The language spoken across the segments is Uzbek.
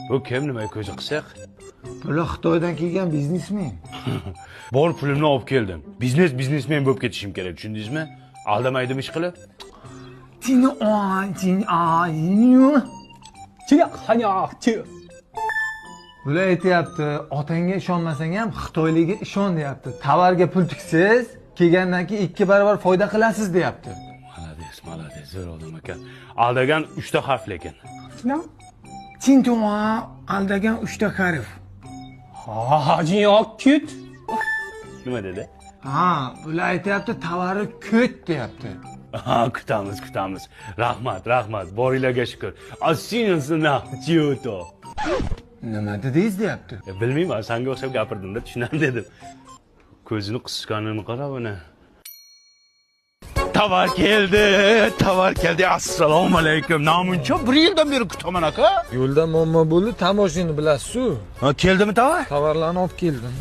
Bu kim nimaga ko'zi qisiq? Bular Xitoydan kelgan biznesmen. Bor pulimni olib keldim. Biznesmen bo'lib ketishim kerak, tushundingizmi? Aldamaydim ish qilib. Bular aytyapti, otangga ishonmasang ham Xitoyliga ishon deyapti. Tovarga pul tiksiz, kelgandan keyin 2 barobar foyda qilasiz deyapti. Malades, zo'r odam ekan. Aldagan 3 ta harf lekin. Tintuan aldagan 3 ta harf. Nima dedi? Ha, bular aytyapti, tovari ko't deyapti. Ha, kutamiz. Rahmat. Boringlarga shukr. Asinasina, chiuto. Nima dedingiz deyapti. Bilmayman, senga o'xshab gapirdim-da, tushunaman dedim. Ko'zini qisishganini qara buni. Tovar keldi. Assalomu alaykum. Namuncha 1 yildan beri kutaman aka. Yo'lda muammo bo'ldi, tamoshini bilasiz-ku. Ha, keldimi tovar? Tovarlarni olib keldim.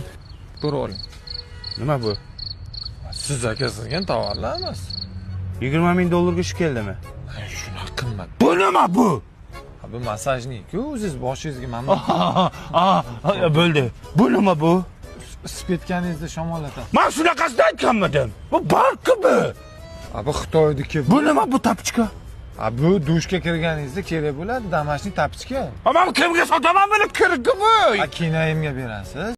Bir oling. Nima bu? Siz aka sizga tovarlar emas. 20 ming dollarga shu keldimi? Shunaqa qimmat. Bu nima bu? Bu masajnik-ku, o'zingiz boshingizga mana. Bo'ldi. Bu nima bu? Isib ketganingizda shamollatadi. Men shunaqasini aytganmidim. Bu barqi bu. Bu Xitoyniki. Bu nima bu tapichka? Bu dushga kirganingizda kerak bo'ladi, damashning tapichka. Men kimga sotaman buni kirgi bu? Kinayimga berasiz.